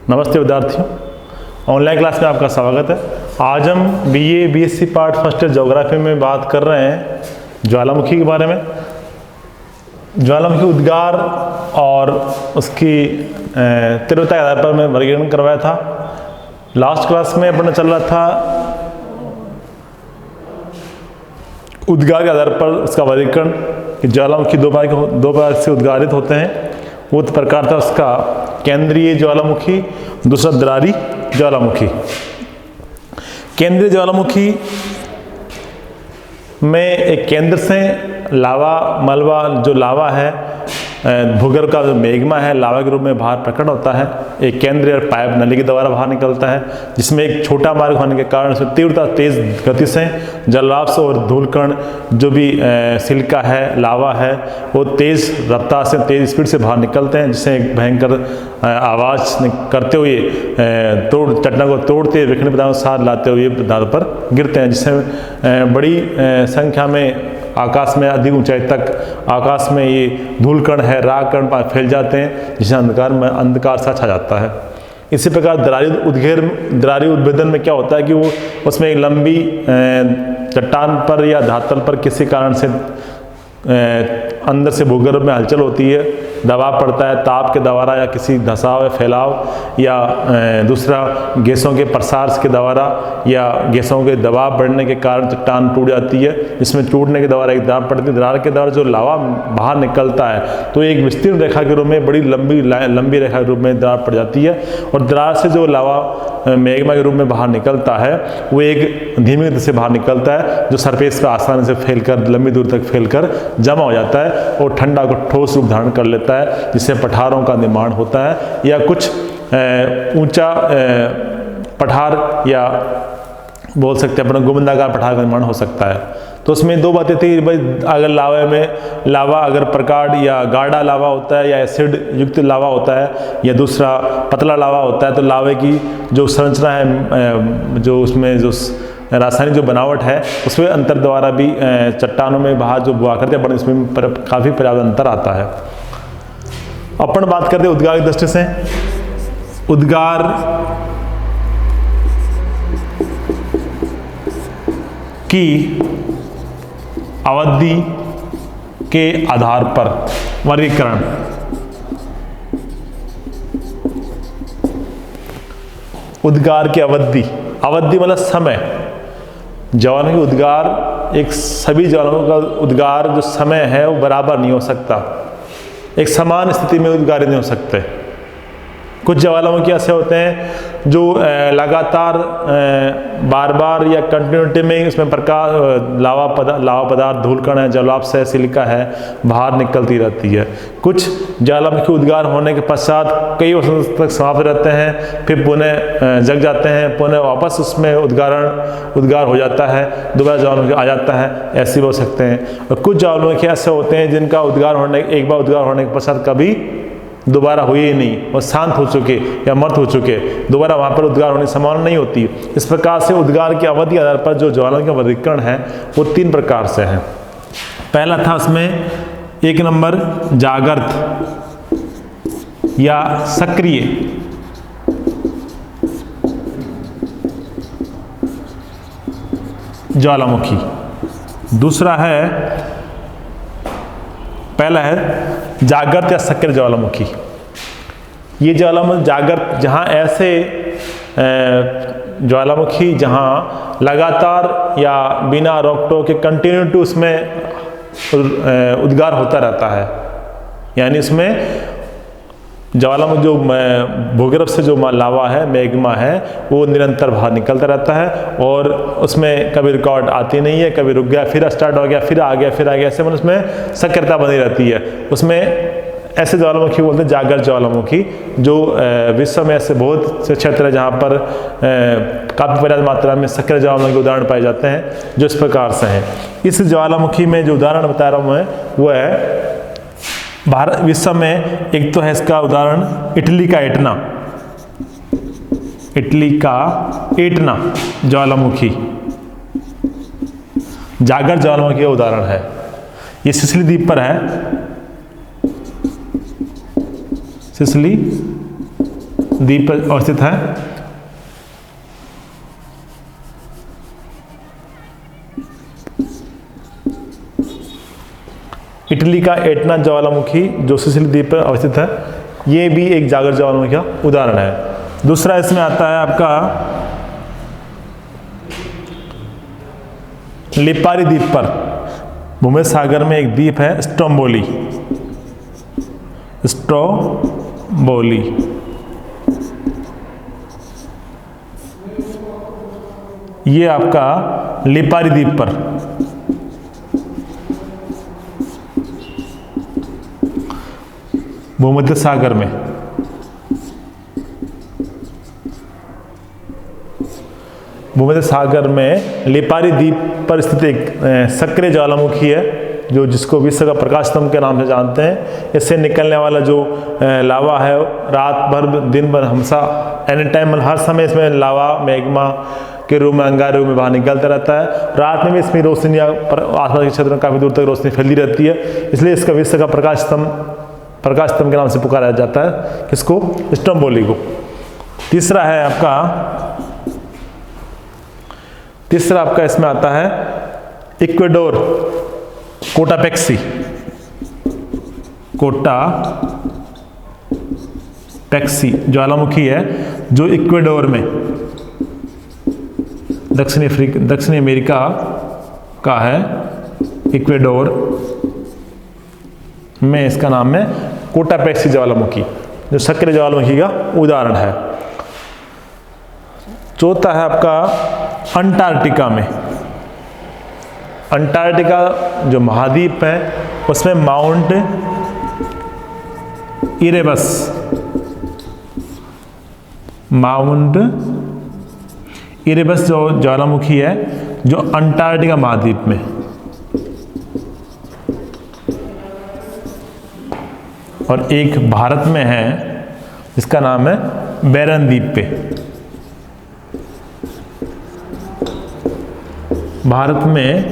नमस्ते विद्यार्थियों, online class में आपका स्वागत है। आज हम BA BSc part first year geography में बात कर रहे हैं ज्वालामुखी के बारे में। ज्वालामुखी उद्गार और उसकी तीव्रता के आधार पर मैं वर्गीकरण करवाया था। लास्ट क्लास में अपना चल रहा था उद्गार के आधार पर उसका वर्गीकरण कि ज्वालामुखी दो प्रकार से उद्गारित होते हैं। वो प्रकार था उसका केंद्रीय ज्वालामुखी, दूसरा दरारी ज्वालामुखी। केंद्रीय ज्वालामुखी में एक केंद्र से लावा मलबा जो लावा है भूगर्भ का जो मेग्मा है लावा के रूप में बाहर प्रकट होता है। एक केंद्रीय पाइप नली के द्वारा बाहर निकलता है, जिसमें एक छोटा मार्ग होने के कारण उसमें तीव्रता तेज गति से जलवाष्प से और धूलकण जो भी सिलिका है लावा है वो तेज रफ्तार से तेज स्पीड से बाहर निकलते हैं, जिससे एक भयंकर आवाज़ करते हुए चट्टान को तोड़ते विखंडित पदार्थों को साथ लाते हुए पदार्थों पर गिरते हैं, जिससे बड़ी संख्या में आकाश में अधिक ऊंचाई तक आकाश में ये धूलकण है राग कण फैल जाते हैं, जिससे अंधकार सा छा जाता है। इसी प्रकार दरारी उद्भेदन में क्या होता है कि वो उसमें एक लंबी चट्टान पर या धातल पर किसी कारण से अंदर से भूगर्भ में हलचल होती है, दबाव पड़ता है ताप के द्वारा या किसी धसाव या फैलाव या दूसरा गैसों के प्रसार के द्वारा या गैसों के दबाव बढ़ने के कारण चट्टान टूट जाती है, जिसमें टूटने के द्वारा एक दरार पड़ती है। दरार के द्वारा जो लावा बाहर निकलता है तो एक विस्तीर्ण रेखा के रूप में बड़ी लंबी रेखा के रूप में दरार पड़ जाती है, और दरार से जो लावा मैग्मा के रूप में बाहर निकलता है वो एक धीमी गति से बाहर निकलता है, जो सरफेस पर आसानी से फैलकर लंबी दूर तक फैलकर जमा हो जाता है और ठंडा को ठोस रूप धारण कर लेता है, जिससे पठारों का निर्माण होता है या कुछ ऊंचा पठार या बोल सकते हैं अपना गुंबदाकार पठार का निर्माण हो सकता है। तो उसमें दो बातें थी भाई, अगर लावा अगर प्रकांड या गाढ़ा लावा होता है या एसिड युक्त लावा होता है या दूसरा पतला लावा होता है, तो लावे की जो संरचना है जो उसमें जो रासायनिक जो बनावट है उसमें अंतर द्वारा भी चट्टानों में बाहर जो आकृतियाँ बने इसमें काफ़ी पर्याप्त अंतर आता है। अपन बात करते हैं उद्गार की दृष्टि से। उद्गार की अवधि के आधार पर वर्गीकरण। उद्गार की अवधि मतलब समय। ज्वालामुखी उद्गार एक सभी ज्वालामुखी का उद्गार जो समय है वो बराबर नहीं हो सकता, एक समान स्थिति में उद्गारित नहीं हो सकते। कुछ ज्वालामुखी ऐसे होते हैं जो लगातार बार बार या कंटिन्यूटी में इसमें प्रकाश लावा पदार्थ धूलकण है जलवाष्प से सिलिका है बाहर निकलती रहती है। कुछ ज्वालामुखी उद्गार होने के पश्चात कई वर्षों तक समाप्त रहते हैं, फिर पुनः जग जाते हैं, पुनः वापस उसमें उद्गार हो जाता है, दोबारा ज्वालामुखी आ जाता है, ऐसे हो सकते हैं। और कुछ ज्वालामुखी ऐसे होते हैं जिनका एक बार उद्गार होने के पश्चात कभी दोबारा हुए ही नहीं, वो शांत हो चुके या मर्त हो चुके, दोबारा वहाँ पर उद्गार होने की संभावना नहीं होती। इस प्रकार से उद्गार की अवधि के आधार पर जो ज्वालामुखी का वर्गीकरण है वो 3 प्रकार से है। पहला था उसमें 1 नंबर जागृत या सक्रिय ज्वालामुखी। दूसरा है पहला है जागृत या सक्रिय ज्वालामुखी। ये ज्वालामुखी जागृत जहाँ ऐसे ज्वालामुखी जहाँ लगातार या बिना रोक टोक के कंटिन्यूटी उसमें उद्गार होता रहता है, यानी उसमें ज्वालामुखी जो भूगर्भ से जो लावा है मैग्मा है वो निरंतर बाहर निकलता रहता है और उसमें कभी रिकॉर्ड आती नहीं है, कभी रुक गया फिर स्टार्ट हो गया फिर आ गया ऐसे मतलब उसमें सक्रियता बनी रहती है। उसमें ऐसे ज्वालामुखी बोलते हैं जागृत ज्वालामुखी, जो विश्व में ऐसे बहुत से क्षेत्र है जहाँ पर काफ़ी पर्याप्त मात्रा में सक्रिय ज्वालामुखी उदाहरण पाए जाते हैं जो इस प्रकार से हैं। इस ज्वालामुखी में जो उदाहरण बता रहा हूँ मैं वो है भारत विश्व में एक तो है इसका उदाहरण इटली का एटना ज्वालामुखी जागृत ज्वालामुखी का उदाहरण है। ये सिसिली द्वीप पर है, सिसिली द्वीप पर अवस्थित है। इटली का एटना ज्वालामुखी जो सिसिली द्वीप पर अवस्थित है, ये भी एक जागर ज्वालामुखी का उदाहरण है। दूसरा इसमें आता है आपका लिपारी द्वीप पर, भूमध्य सागर में एक द्वीप है स्ट्रोम्बोली। स्ट्रोम्बोली ये आपका लिपारी द्वीप पर भूमध्य सागर में भूमध्य सागर में लिपारी द्वीप पर स्थित एक सक्रिय ज्वालामुखी है, जो जिसको विश्व का प्रकाश स्तंभ के नाम से जानते हैं। इससे निकलने वाला जो लावा है रात भर दिन भर हमेशा एनी टाइम हर समय इसमें लावा मैग्मा के रूप में अंगारे रूप में बाहर निकलता रहता है। रात में भी इसमें रोशनी आसपास के क्षेत्र में काफ़ी दूर तक रोशनी फैली रहती है, इसलिए इसका विश्व का प्रकाश स्तंभ के नाम से पुकारा जाता है। किसको? स्ट्रोम्बोली को। तीसरा आपका इसमें आता है इक्वेडोर कोटापेक्सी ज्वालामुखी है, जो इक्वेडोर में दक्षिणी अमेरिका का है। इक्वेडोर में इसका नाम है कोटापेक्सी ज्वालामुखी, जो सक्रिय ज्वालामुखी का उदाहरण है। चौथा है आपका अंटार्कटिका में। अंटार्कटिका जो महाद्वीप है उसमें माउंट इरेबस जो ज्वालामुखी है, जो अंटार्कटिका महाद्वीप में, और एक भारत में है जिसका नाम है बैरन द्वीप पे। भारत में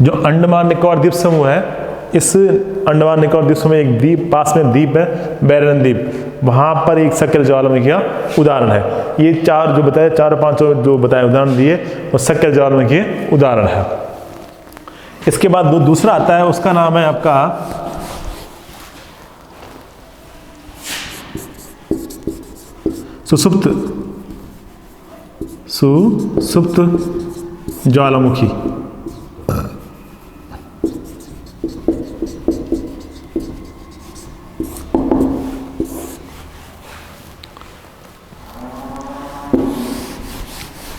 जो अंडमान निकोबार द्वीप समूह है, इस अंडमान निकोबार द्वीप समूह में एक द्वीप पास में द्वीप है बैरन द्वीप, वहाँ पर एक सक्रिय ज्वालामुखी का उदाहरण है। ये चार जो बताए, चार पांच जो बताए उदाहरण दिए, वो सक्रिय ज्वालामुखी के उदाहरण है। इसके बाद दूसरा आता है, उसका नाम है आपका सुसुप्त ज्वालामुखी।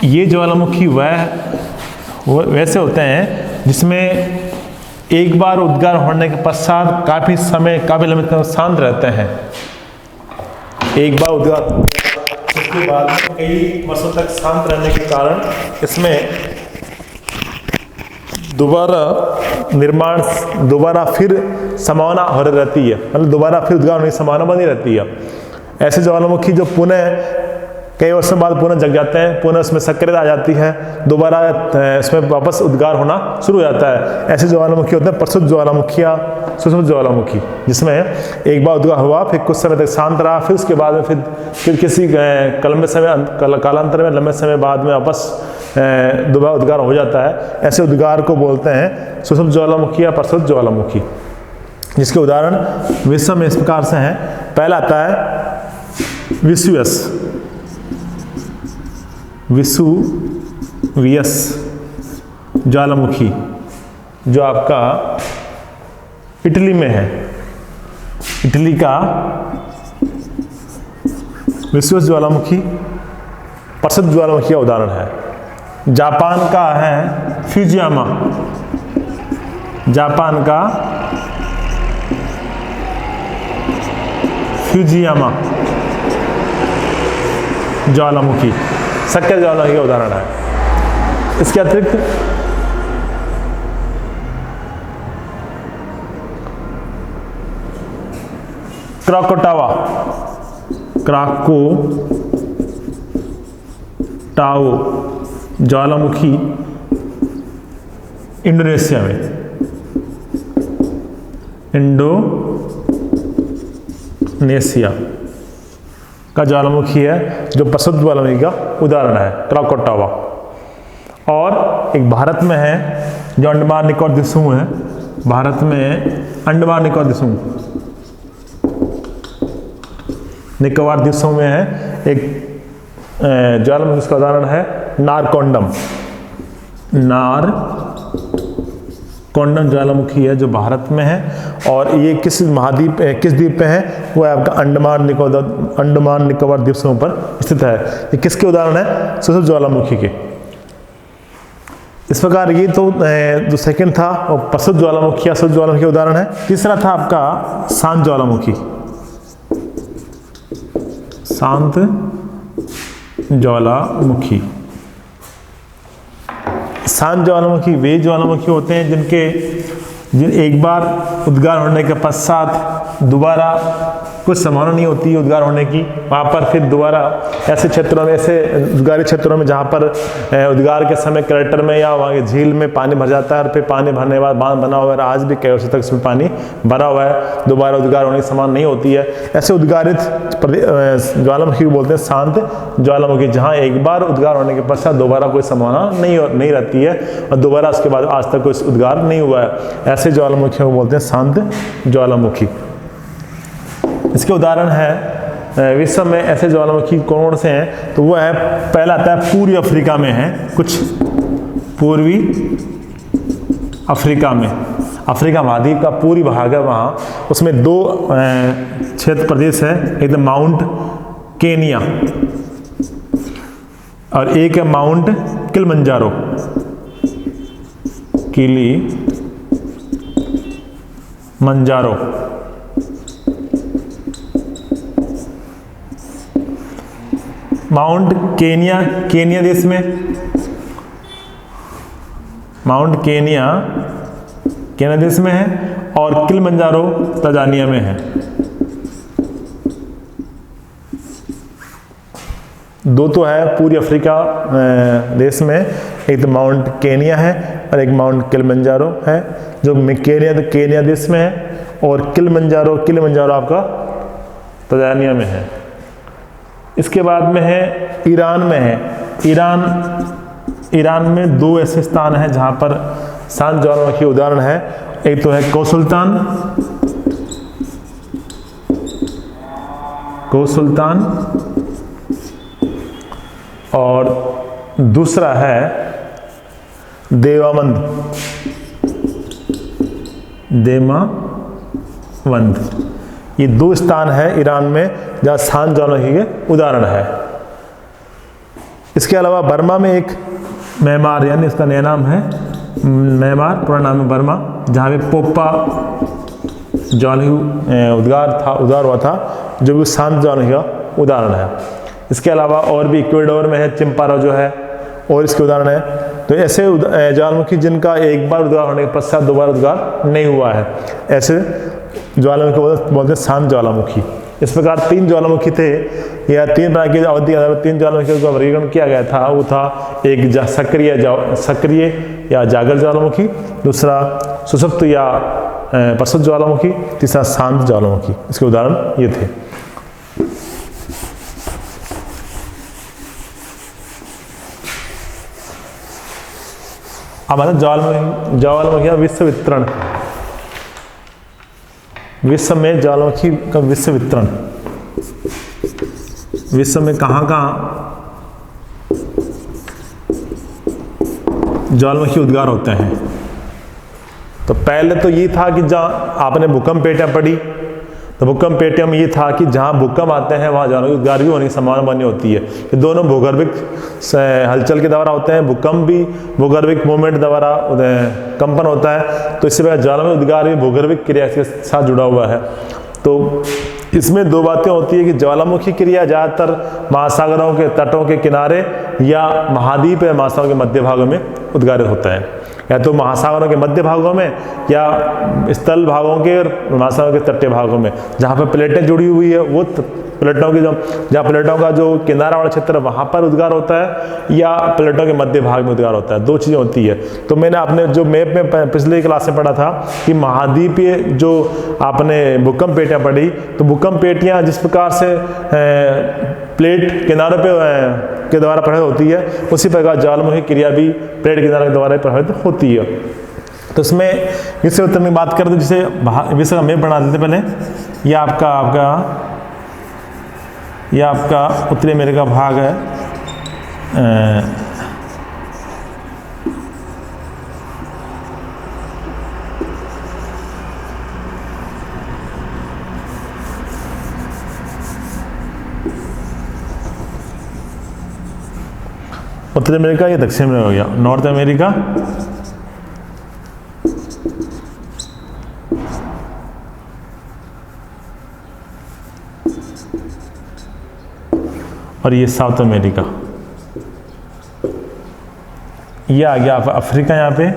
ये ज्वालामुखी वैसे होते हैं जिसमें एक बार उद्गार होने के पश्चात काफी लंबे समय शांत रहते हैं। एक बार उद्गार उसके बाद कई वर्षों तक शांत रहने के कारण इसमें दोबारा फिर संभावना हो रहती है, मतलब दोबारा फिर उद्गार होने की संभावना बनी रहती है। ऐसे ज्वालामुखी जो पुनः कई वर्षों बाद पुनः जग जाते हैं, पुनः उसमें सक्रियता आ जाती है, दोबारा इसमें वापस उद्गार होना शुरू हो जाता है। ऐसे ज्वालामुखी होते हैं प्रसुप्त ज्वालामुखी या सुसुप्त ज्वालामुखी, जिसमें एक बार उद्गार हुआ, फिर कुछ समय तक शांत रहा, फिर उसके बाद में फिर किसी कालांतर में लंबे समय बाद में वापस दोबारा उद्गार हो जाता है। ऐसे उद्गार को बोलते हैं सुसुप्त ज्वालामुखी या प्रसुप्त ज्वालामुखी, जिसके उदाहरण विश्व में इस प्रकार से हैं। पहला आता है विसुवियस ज्वालामुखी, जो आपका इटली में है। इटली का विसुवियस ज्वालामुखी प्रसिद्ध ज्वालामुखी का उदाहरण है। जापान का है फ्यूजियामा, जापान का फ्यूजियामा ज्वालामुखी सक्रिय ज्वालामुखी का उदाहरण है। इसके अतिरिक्त क्राकोटाओ ज्वालामुखी इंडोनेशिया में, इंडोनेशिया का ज्वालामुखी है जो प्रसिद्ध ज्वालामुखी का उदाहरण है, क्राकोटावा। और एक भारत में है जो अंडमान निकोबार द्वीप समूह है, भारत में अंडमान निकोबार द्वीप समूह में है एक ज्वालामुखी, इसका उदाहरण है नारकोंडम। नारकोंडम ज्वालामुखी है जो भारत में है, और ये किस महाद्वीप किस द्वीप पे है, वो है आपका अंडमान निकोबार द्वीप समूह पर स्थित है। ये किसके उदाहरण है, सुसुप्त ज्वालामुखी के। इस प्रकार ये तो जो सेकंड था वो प्रसिद्ध ज्वालामुखी या सुसुप्त ज्वालामुखी उदाहरण है। तीसरा था आपका शांत ज्वालामुखी। शांत ज्वालामुखी, शांत ज्वालामुखी वे ज्वालामुखी होते हैं जिन एक बार उद्गार होने के पश्चात दोबारा कुछ संभावना नहीं होती उद्गार होने की, वहाँ पर फिर दोबारा ऐसे क्षेत्रों में, ऐसे उद्गारी क्षेत्रों में जहाँ पर उद्गार के समय क्रेटर में या वहाँ की झील में पानी भर जाता है और फिर पानी भरने के बाद बांध बना हुआ है, आज भी कई वर्षों तक उसमें पानी भरा हुआ है, दोबारा उद्गार होने की संभावना नहीं होती है, ऐसे उद्गारित ज्वालामुखी को बोलते हैं शांत ज्वालामुखी, जहाँ एक बार उद्गार होने के पश्चात दोबारा कोई संभावना नहीं रहती है और दोबारा उसके बाद आज तक कोई उद्गार नहीं हुआ है, ऐसे ज्वालामुखियों को बोलते हैं शांत ज्वालामुखी। इसके उदाहरण है विश्व में ऐसे ज्वालामुखी कौन से हैं, तो वो है, पहला आता है पूर्वी अफ्रीका में है, कुछ पूर्वी अफ्रीका में, अफ्रीका महाद्वीप का पूर्वी भाग है वहाँ, उसमें दो क्षेत्र प्रदेश है, एक तो माउंट केनिया और एक है mount Kilimanjaro, Kilimanjaro. Mount Kenya देश में, माउंट केनिया देश में है, और किलिमंजारो तंजानिया में है। दो तो है पूर्वी अफ्रीका देश में, एक तो माउंट केनिया है और एक माउंट किलिमंजारो है, जो केनिया देश में है, और किलिमंजारो आपका तंजानिया में है। इसके बाद में है ईरान में है, ईरान में दो ऐसे स्थान हैं जहाँ पर शांत ज्वालामुखी उदाहरण है, एक तो है कोसुल्तान और दूसरा है देमावंद। ये दो स्थान है ईरान में जहाँ शांत ज्वालामुखी के उदाहरण है। इसके अलावा बर्मा में एक म्यांमार, यानी इसका नया नाम है म्यांमार, पुराना नाम है बर्मा, जहाँ पे पोप्पा ज्वालामुखी उद्गार हुआ था, जो भी शांत ज्वालामुखी का उदाहरण है। इसके अलावा और भी इक्वेडोर में है चिंपारो जो है, और इसके उदाहरण है। तो ऐसे ज्वालामुखी जिनका एक बार उद्गार होने के पश्चात दोबारा उद्गार नहीं हुआ है, ऐसे ज्वालामुखी को बोलते हैं शांत ज्वालामुखी। इस प्रकार तीन ज्वालामुखी थे, या तीन प्रकार की अवधि तीन ज्वालामुखी का वर्गीकरण किया गया था। वो था एक सक्रिय या जागृत ज्वालामुखी, दूसरा सुषुप्त या प्रसिद्ध ज्वालामुखी, तीसरा शांत ज्वालामुखी। इसके उदाहरण ये थे। अब आता ज्वालामुखी का विश्व वितरण। विश्व में ज्वालामुखी का विश्व वितरण, विश्व में कहाँ ज्वालामुखी उद्गार होते हैं। तो पहले तो ये था कि जहाँ आपने भूकंप पेटियाँ पढ़ी, तो भूकंप पेटियों में ये था कि जहाँ भूकंप आते हैं वहाँ ज्वालामुखी उद्गार भी होने की संभावना बनी होती है। ये दोनों भूगर्भिक हलचल के द्वारा होते हैं, भूकंप भी भूगर्भिक मूवमेंट द्वारा कंपन होता है, तो इससे ज्वालामुखी उद्गार भी भूगर्भिक क्रिया के साथ जुड़ा हुआ है। तो इसमें दो बातें होती है कि ज्वालामुखी क्रिया ज़्यादातर महासागरों के तटों के किनारे या महाद्वीप या महासागरों के मध्य भागों में उद्गारित होता है, या तो महासागरों के मध्य भागों में या स्थल भागों के और महासागरों के तटीय भागों में, जहाँ पर प्लेटें जुड़ी हुई है वो प्लेटों की जहाँ प्लेटों का जो किनारा वाला क्षेत्र है वहाँ पर उद्गार होता है या प्लेटों के मध्य भाग में उद्गार होता है, दो चीज़ें होती है। तो मैंने आपने जो मैप में पिछले क्लास में पढ़ा था कि महाद्वीपीय जो आपने भूकंप पेटियाँ पढ़ी, तो भूकंप पेटियाँ जिस प्रकार से प्लेट किनारों के द्वारा प्रभावित होती है, उसी प्रकार ज्वालामुखी क्रिया भी प्लेट किनारे के द्वारा प्रभावित होती है। तो इसमें विषय उत्तर में बात करें तो जिसे विषय का मैप बना देते पहले। यह आपका उत्तरी अमेरिका भाग है, उत्तरी अमेरिका, ये दक्षिण में हो गया नॉर्थ अमेरिका, और ये साउथ अमेरिका। ये आ गया अफ्रीका यहाँ पे,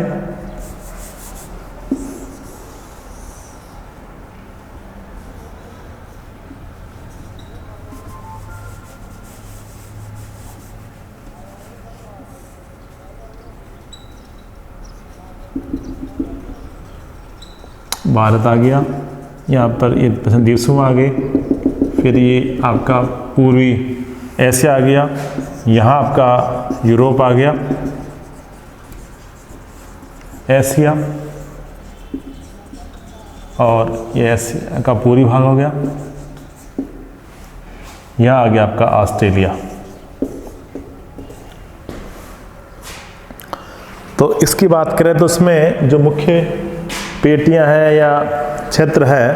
भारत आ गया, यहाँ पर ये द्वीप समूह आ गए। फिर ये आपका पूर्वी एशिया आ गया, यहाँ आपका यूरोप आ गया, एशिया, और ये एशिया का पूर्वी भाग हो गया। यहाँ आ गया आपका ऑस्ट्रेलिया। तो इसकी बात करें तो इसमें जो मुख्य पेटियां हैं या क्षेत्र है,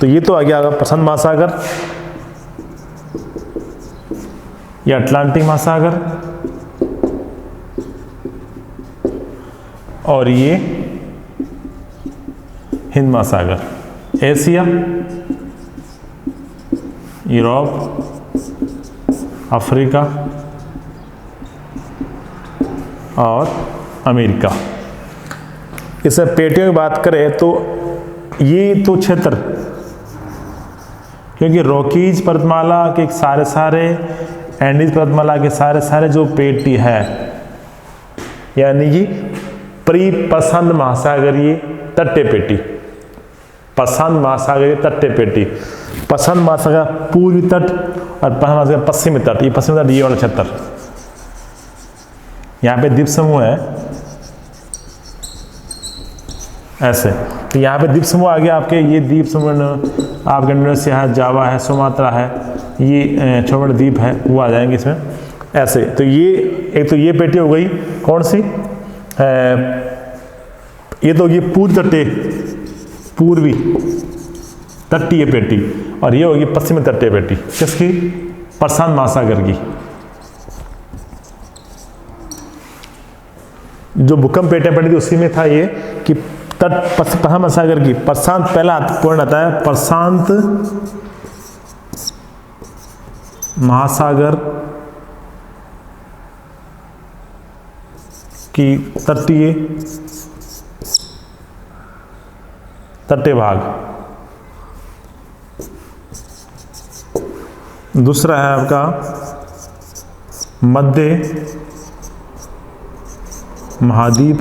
तो ये तो आ गया प्रशांत महासागर, या अटलांटिक महासागर, और ये हिंद महासागर। एशिया, यूरोप, अफ्रीका और अमेरिका। इसमें पेटियों की बात करें तो ये तो क्षेत्र, क्योंकि रॉकीज पर्वतमाला के सारे एंडीज पर्वतमाला के सारे जो पेटी है, यानी कि प्रशांत महासागरीय तटीय पेटी, प्रशांत महासागरीय तटीय पेटी, प्रशांत महासागर पूर्वी तट और प्रशांत महासागर पश्चिमी तट, ये पश्चिमी तट, ये वाला क्षेत्र। यहाँ पे द्वीप समूह है ऐसे। तो यहाँ पे द्वीप समूह आ गया आपके, ये द्वीप समूह आपके इंडोनेशिया है, जावा है, सुमात्रा है, ये छोटे द्वीप है, वो आ जाएंगे इसमें ऐसे। तो ये एक तो ये पेटी हो गई कौन सी, ये तो ये पूर्वी तटीय पेटी, और ये होगी पश्चिमी तटीय पेटी, किसकी, प्रशांत महासागर की। जो भूकंप पेटियां पड़ी थी उसी में था ये कि तट प्रशांत महासागर की, प्रशांत पहला पॉइंट आता है, प्रशांत महासागर की तटीय भाग। दूसरा है आपका मध्य महाद्वीप,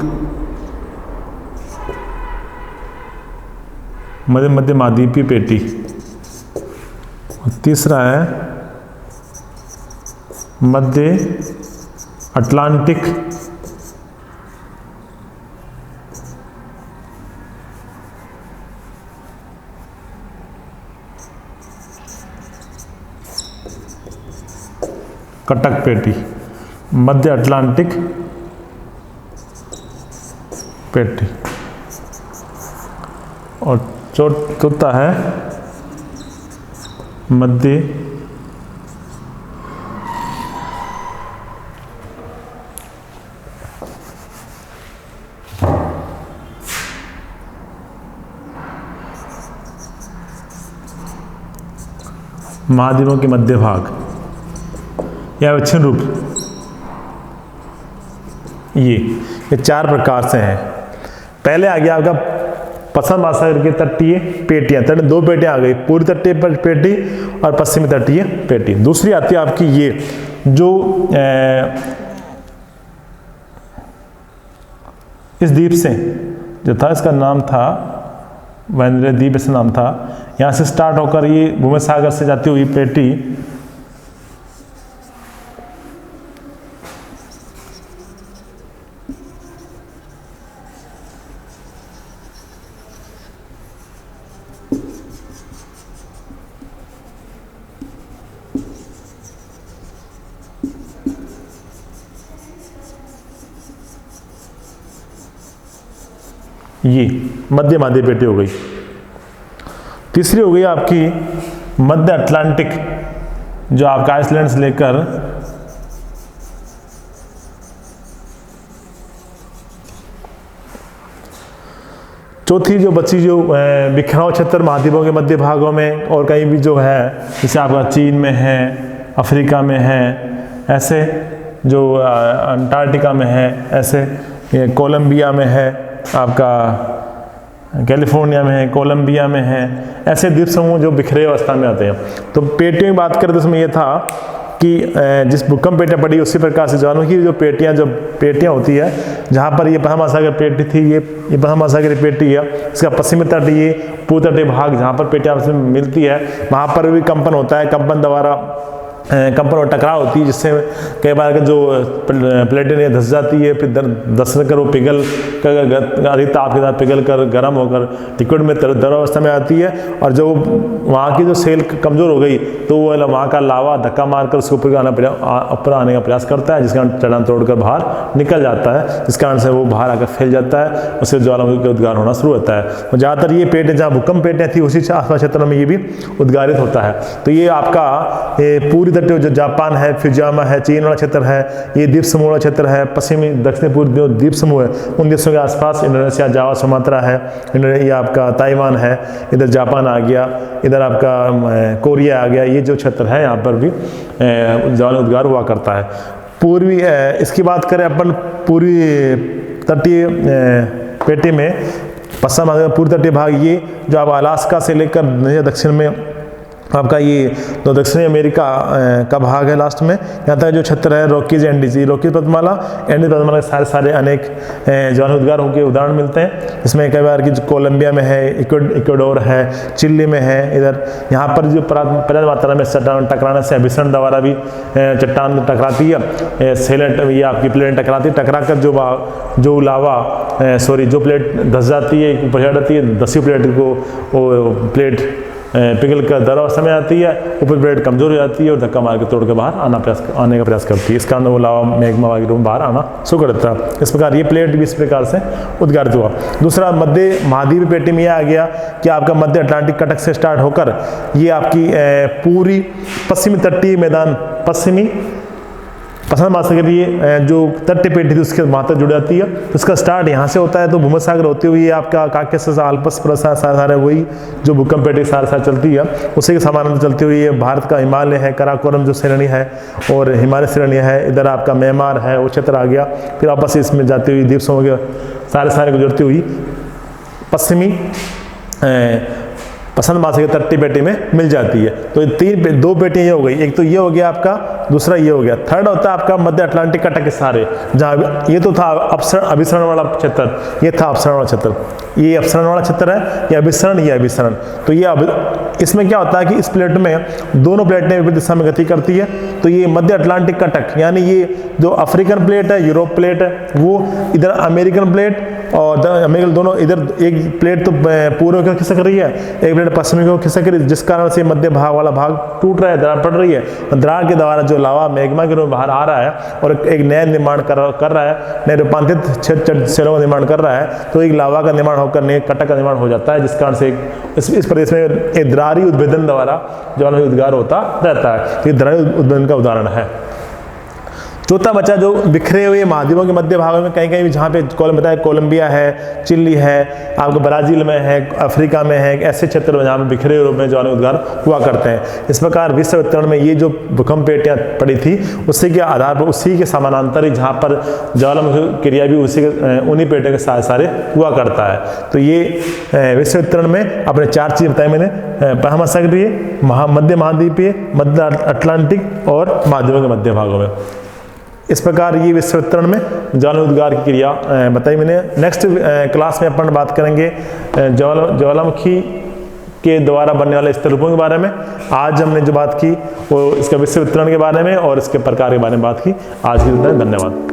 मध्य महाद्वीपीय पेटी। और तीसरा है मध्य अटलांटिक कटक पेटी, मध्य अटलांटिक पेटी। और चौथा है मध्य महाद्वीपों के मध्य भाग या अवच्छिन्न रूप। ये चार प्रकार से हैं। पहले आ गया आपका पश्चिम महासागर की तटीय पेटियां, दो पेटियां आ गई, पूर्वी तटीय पेटी और पश्चिमी तटीय पेटी। दूसरी आती है आपकी ये जो इस द्वीप से जो था, इसका नाम था वेंद्रे द्वीप, ऐसा नाम था, यहाँ से स्टार्ट होकर ये भूमध्य सागर से जाती हुई पेटी ये मध्य मादी पेटी हो गई। तीसरी हो गई आपकी मध्य अटलांटिक, जो आपका आइसलैंड से लेकर चौथी जो बची जो बिखराव क्षेत्र महाद्वीपों के मध्य भागों में और कहीं भी जो है, जैसे आपका चीन में है, अफ्रीका में है, ऐसे जो अंटार्कटिका में है, ऐसे कोलंबिया में है, आपका कैलिफोर्निया में है, कोलंबिया में है, ऐसे द्वीप समूह जो बिखरे अवस्था में आते हैं। तो पेटियों की बात करें तो उसमें यह था कि जिस भूकंप पेटियाँ पड़ी उसी प्रकार से जानों की जो पेटियाँ होती है, जहाँ पर ये पश्चिम महासागर पेटी थी, ये पश्चिम महासागर पेटी है, इसका पश्चिमी तट, ये पूर्व तटीय भाग जहाँ पर पेटियाँ मिलती है, वहाँ पर भी कंपन होता है, कंपन द्वारा कंपन और टकराव होती है, जिससे कई बार जो प्लेटें धस जाती है, फिर धसने कर वो पिघल कर अधिक ताप के साथ पिघल कर गर्म होकर लिक्विड में द्रव अवस्था में आती है, और जो वहाँ की जो सेल कमज़ोर हो गई तो वो वहाँ का लावा धक्का मारकर उसको ऊपर आने का प्रयास करता है, जिस कारण चट्टान तोड़कर बाहर निकल जाता है, जिस कारण से वो बाहर आकर फैल जाता है, उससे ज्वालामुखी का उद्गार होना शुरू होता है। तो ज़्यादातर ये पेटें जहाँ भूकंप पेटें थी उसी आसपास क्षेत्रों में ये भी उद्गारित होता है। तो ये आपका पूरी तटीय जो जापान है, फ्यूजियामा है, चीन वाला क्षेत्र है, ये द्वीप समूह वाला क्षेत्र है, पश्चिमी दक्षिणी पूर्व जो द्वीप समूह है उन देशों के आसपास इंडोनेशिया, जावा, सुमात्रा है, ये आपका ताइवान है, इधर जापान आ गया, इधर आपका कोरिया आ गया, ये जो क्षेत्र है यहाँ पर भी ज्वाला उद्गार हुआ करता है। पूर्वी इसकी बात करें अपन पूर्वी तटीय पेटी में, पश्चिम पूर्व तटीय भाग ये जो आप अलास्का से लेकर दक्षिण में आपका ये तो दक्षिणी अमेरिका का भाग है, लास्ट में यहाँ तक जो क्षेत्र है रॉकीज एंडीज, रॉकीज पर्वतमाला, एंडीज पर्वतमाला के सारे अनेक ज्वाला उद्गारों के उदाहरण मिलते हैं। इसमें कई बार की कोलंबिया में है, इक्वाडोर है, चिली में है, इधर यहाँ पर जो पर्याप्त मात्रा में चट्टान टकराने से अभिसरण द्वारा भी चट्टान टकराती है, सेलेट ये आपकी प्लेट टकराती है, टकरा कर जो लावा जो प्लेट धस जाती है, ऊपर चढ़ जाती है, 10वीं प्लेट को वो प्लेट पिघल कर द्रव अवस्था में आती है, ऊपर प्लेट कमजोर हो जाती है और धक्का मार के तोड़ के बाहर आने का प्रयास करती है। इस कारण वो लावा मैग्मा के रूप में बाहर आना शुरू कर देता है। इस प्रकार ये प्लेट भी इस प्रकार से उद्गारित हुआ। दूसरा मध्य महाद्वीपीय पेटी में यह आ गया कि आपका मध्य अटलांटिक कटक से स्टार्ट होकर ये आपकी पूरी पश्चिमी तटीय मैदान, पश्चिम महासागर ये जो तटीय पेटी थी उसके वहाँ तक जुड़ जाती है। तो इसका स्टार्ट यहाँ से होता है, तो भूमध्य सागर होते हुए आपका काकेशस, आल्प्स, सारे वही जो भूकंप पेटी सारे चलती है, उसी के समानांतर चलती हुई ये भारत का हिमालय है, काराकोरम जो श्रेणी है और हिमालय श्रेणी है, इधर आपका म्यांमार है, वो क्षेत्र आ गया, फिर वापस इसमें जाती हुई द्वीप समूह के सारे गुजरती हुई पश्चिमी पश्चिम महासागर तटीय पेटी में मिल जाती है। तो दो पेटियाँ ये हो गई, एक तो ये हो गया आपका, दूसरा ये हो गया। थर्ड होता है आपका मध्य अटलांटिक कटक के सारे, जहाँ ये तो था अभिसरण वाला क्षेत्र, ये था अपसरण वाला क्षेत्र, ये अपसरण वाला क्षेत्र है, ये अभिसरण। तो ये इसमें क्या होता है कि इस प्लेट में दोनों प्लेटें विपरीत दिशा में गति करती है। तो ये मध्य अटलांटिक कटक यानी ये जो अफ्रीकन प्लेट है, यूरोप प्लेट है, वो इधर अमेरिकन प्लेट और अमेरिकन दोनों, इधर एक प्लेट तो पूर्व की खिसक रही है, एक प्लेट पश्चिमी को खिसक रही है, जिस कारण से मध्य भाग वाला भाग टूट रहा है, दरार पड़ रही है। दरार के द्वारा जो लावा मैग्मा के रूप में बाहर आ रहा है और एक नया निर्माण कर रहा है, नए रूपांतरित सेलों का निर्माण कर रहा है, तो एक लावा का निर्माण होकर नए कटक का निर्माण हो जाता है, जिस कारण से इस प्रदेश में एक दरारी उद्भेदन द्वारा ज्वालामुखी उद्गार होता रहता है। ये दरारी उद्भेदन का उदाहरण है। चौथा बचा जो बिखरे हुए महाद्वीपों के मध्य भागों में कहीं कहीं जहाँ पे बताया कोलंबिया है, चिली है, आपको ब्राज़ील में है, अफ्रीका में है, ऐसे क्षेत्र में जहाँ पे बिखरे रूप में ज्वालामुखी उद्गार हुआ करते हैं। इस प्रकार विश्व वितरण में ये जो भूकंप पेटियाँ पड़ी थी उसी के आधार पर, उसी के समानांतर ही जहाँ पर ज्वालामुखी क्रिया भी उन्हीं पेटियों के सारे सारे हुआ करता है। तो ये विश्व वितरण में अपने 4 चीज़ बताई मैंने, महासागरीय, मध्य महाद्वीपीय, मध्य अटलांटिक और महाद्वीपों के मध्य भागों में। इस प्रकार ये विश्व वितरण में ज्वालामुखी उद्गार की क्रिया बताई मैंने। नेक्स्ट क्लास में अपन बात करेंगे ज्वालामुखी के द्वारा बनने वाले स्तर रूपों के बारे में। आज हमने जो बात की वो इसका विश्व वितरण के बारे में और इसके प्रकार के बारे में बात की। आज के लिए धन्यवाद।